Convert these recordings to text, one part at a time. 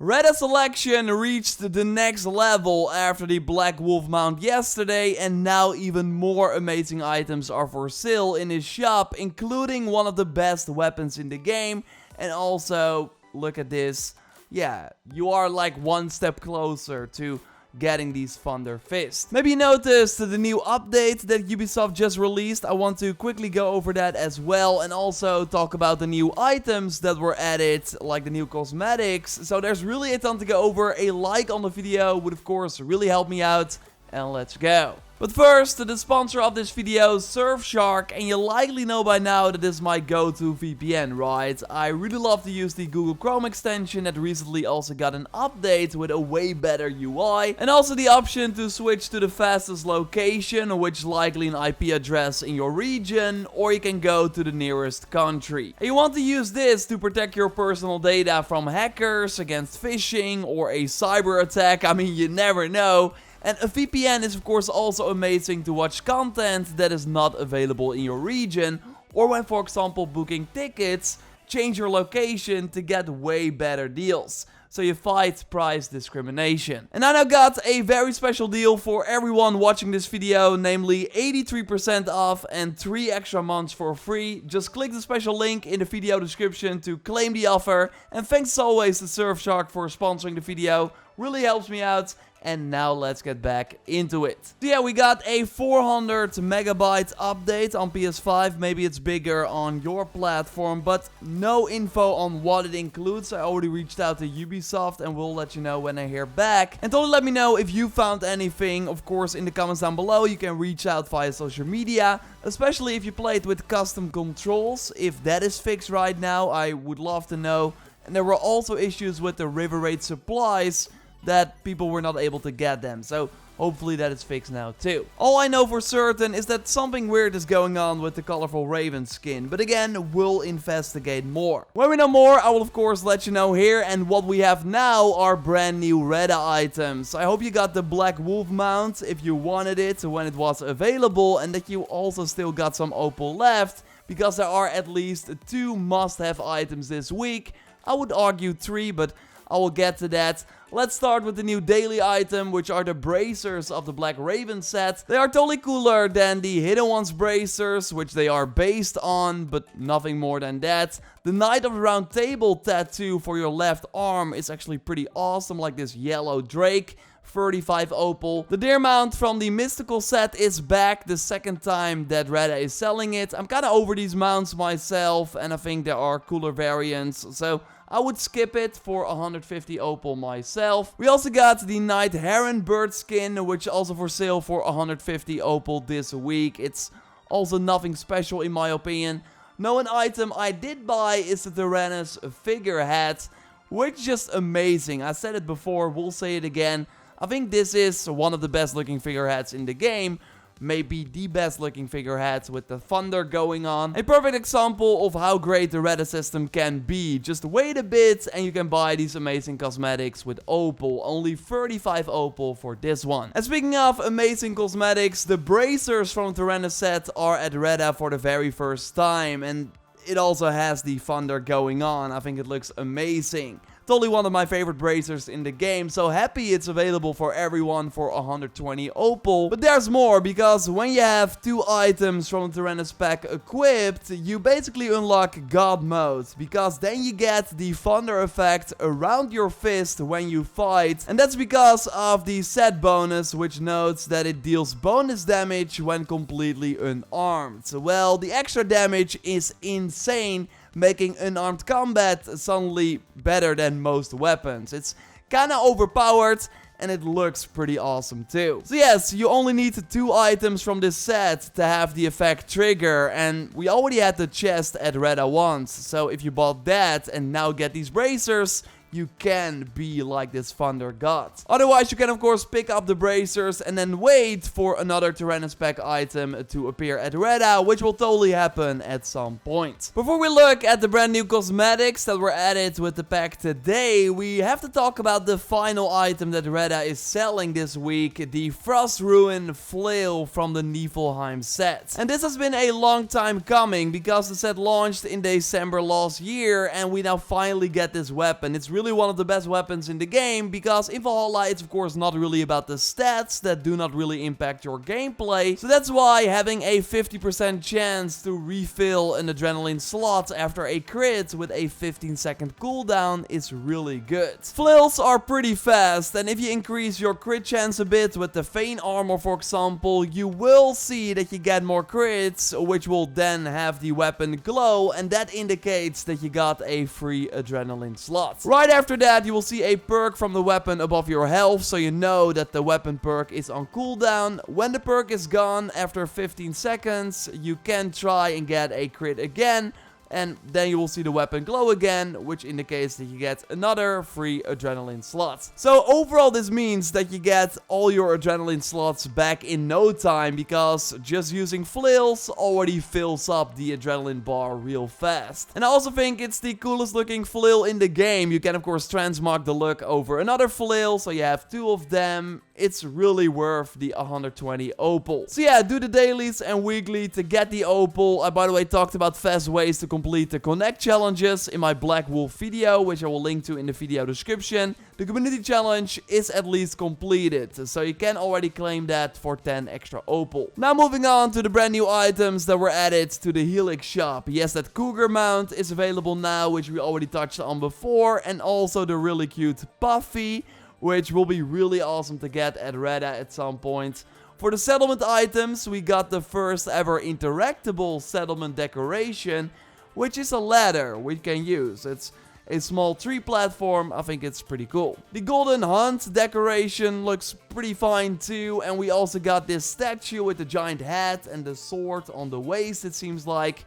Reda selection reached the next level after the Black Wolf mount yesterday, and now even more amazing items are for sale in his shop, including one of the best weapons in the game. And also, look at this. Yeah, you are like one step closer to getting these Thunder Fists. Maybe you noticed the new update that Ubisoft just released. I want to quickly go over that as well, and also talk about the new items that were added, like the new cosmetics. So there's really a ton to go over. A like on the video would of course really help me out, and let's go. But first, the sponsor of this video, Surfshark, and you likely know by now that this is my go-to VPN, right? I really love to use the Google Chrome extension that recently also got an update with a way better UI, and also the option to switch to the fastest location, which is likely an IP address in your region, or you can go to the nearest country. And you want to use this to protect your personal data from hackers, against phishing, or a cyber attack. I mean, you never know. And a VPN is of course also amazing to watch content that is not available in your region, or when, for example, booking tickets, change your location to get way better deals. So you fight price discrimination. And I now got a very special deal for everyone watching this video, namely 83% off and 3 extra months for free. Just click the special link in the video description to claim the offer. And thanks as always to Surfshark for sponsoring the video. Really helps me out. And now let's get back into it. So yeah, we got a 400 megabyte update on PS5. Maybe it's bigger on your platform, but no info on what it includes. I already reached out to Ubisoft and will let you know when I hear back. And totally let me know if you found anything. Of course, in the comments down below, you can reach out via social media, especially if you played with custom controls. If that is fixed right now, I would love to know. And there were also issues with the river raid supplies, that people were not able to get them, so hopefully that is fixed now too. All I know for certain is that something weird is going on with the colorful Raven skin, but again, we'll investigate more. When we know more, I will of course let you know here, and what we have now are brand new Reda items. I hope you got the Black Wolf mount if you wanted it when it was available, and that you also still got some opal left, because there are at least 2 must-have items this week. I would argue 3, but I will get to that. Let's start with the new daily item, which are the bracers of the Black Raven set. They are totally cooler than the Hidden Ones bracers, which they are based on, but nothing more than that. The Knight of the Round Table tattoo for your left arm is actually pretty awesome, like this yellow drake. 35 opal. The deer mount from the mystical set is back, the second time that Reda is selling it. I'm kind of over these mounts myself, and I think there are cooler variants, so I would skip it for 150 opal myself. We also got the Night Heron bird skin, which is also for sale for 150 opal this week. It's also nothing special in my opinion. No, an item I did buy is the Tyrannus figure hat, which is just amazing. I said it before, we'll say it again. I think this is one of the best looking figure hats in the game. Maybe the best looking figure hats with the thunder going on. A perfect example of how great the Reda system can be. Just wait a bit and you can buy these amazing cosmetics with opal. Only 35 opal for this one. And speaking of amazing cosmetics, the bracers from the Tyrannus set are at Reda for the very first time. And it also has the thunder going on. I think it looks amazing. Totally one of my favorite bracers in the game, so happy it's available for everyone for 120 opal. But there's more, because when you have 2 items from the Tyrannus pack equipped, you basically unlock God mode, because then you get the thunder effect around your fist when you fight, and that's because of the set bonus, which notes that it deals bonus damage when completely unarmed. Well, the extra damage is insane, making unarmed combat suddenly better than most weapons. It's kinda overpowered, and it looks pretty awesome too. So yes, you only need 2 items from this set to have the effect trigger, and we already had the chest at Reda once, so if you bought that and now get these bracers, you can be like this thunder god. Otherwise, you can of course pick up the bracers and then wait for another Tyrannus pack item to appear at Reda, which will totally happen at some point. Before we look at the brand new cosmetics that were added with the pack today, we have to talk about the final item that Reda is selling this week, the Frost Ruin Flail from the Niflheim set. And this has been a long time coming, because the set launched in December last year, and we now finally get this weapon. It's really really one of the best weapons in the game, because in Valhalla it's of course not really about the stats that do not really impact your gameplay. So that's why having a 50% chance to refill an adrenaline slot after a crit with a 15-second cooldown is really good. Flails are pretty fast, and if you increase your crit chance a bit with the Feign armor, for example, you will see that you get more crits, which will then have the weapon glow, and that indicates that you got a free adrenaline slot. Right after that, you will see a perk from the weapon above your health, so you know that the weapon perk is on cooldown. When the perk is gone after 15 seconds, you can try and get a crit again, and then you will see the weapon glow again, which indicates that you get another free adrenaline slot. So overall, this means that you get all your adrenaline slots back in no time, because just using flails already fills up the adrenaline bar real fast. And I also think it's the coolest looking flail in the game. You can of course transmog the look over another flail, so you have 2 of them. It's really worth the 120 opal. So yeah, do the dailies and weekly to get the opal. I, by the way, talked about fast ways to complete the connect challenges in my Black Wolf video, which I will link to in the video description. The community challenge is at least completed, so you can already claim that for 10 extra opal. Now moving on to the brand new items that were added to the Helix shop. Yes, that cougar mount is available now, which we already touched on before, and also the really cute puffy, which will be really awesome to get at Reda at some point. For the settlement items, we got the first ever interactable settlement decoration, which is a ladder we can use. It's a small tree platform. I think it's pretty cool. The golden hunt decoration looks pretty fine too, and we also got this statue with the giant hat and the sword on the waist, it seems like.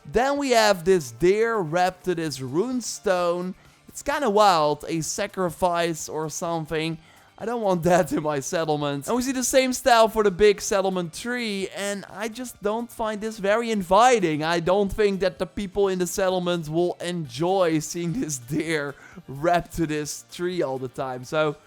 Then we have this deer wrapped to this rune stone. It's kind of wild, a sacrifice or something. I don't want that in my settlement. And we see the same style for the big settlement tree, and I just don't find this very inviting. I don't think that the people in the settlement will enjoy seeing this deer wrapped to this tree all the time. So,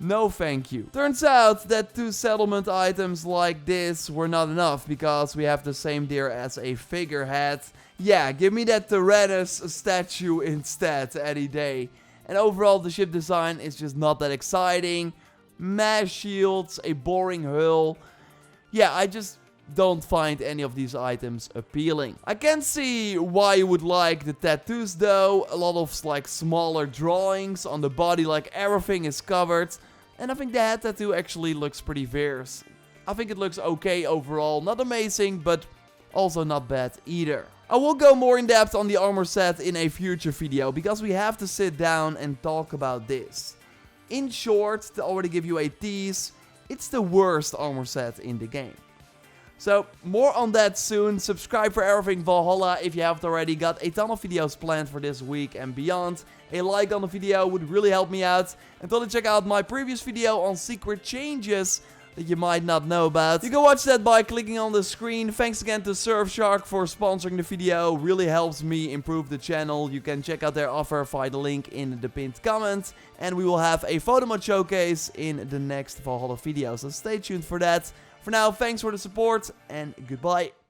no thank you. Turns out that 2 settlement items like this were not enough, because we have the same deer as a figurehead. Yeah, give me that Tyrannus statue instead any day. And overall, the ship design is just not that exciting. Mass shields, a boring hull. Yeah, I just don't find any of these items appealing. I can see why you would like the tattoos though. A lot of like smaller drawings on the body, like everything is covered. And I think the head tattoo actually looks pretty fierce. I think it looks okay overall. Not amazing, but also not bad either. I will go more in depth on the armor set in a future video, because we have to sit down and talk about this. In short, to already give you a tease, it's the worst armor set in the game. So, more on that soon. Subscribe for everything Valhalla if you haven't already. Got a ton of videos planned for this week and beyond. A like on the video would really help me out. And totally check out my previous video on secret changes that you might not know about. You can watch that by clicking on the screen. Thanks again to Surfshark for sponsoring the video. Really helps me improve the channel. You can check out their offer via the link in the pinned comment. And we will have a photo mod showcase in the next Valhalla video. So stay tuned for that. For now, thanks for the support and goodbye.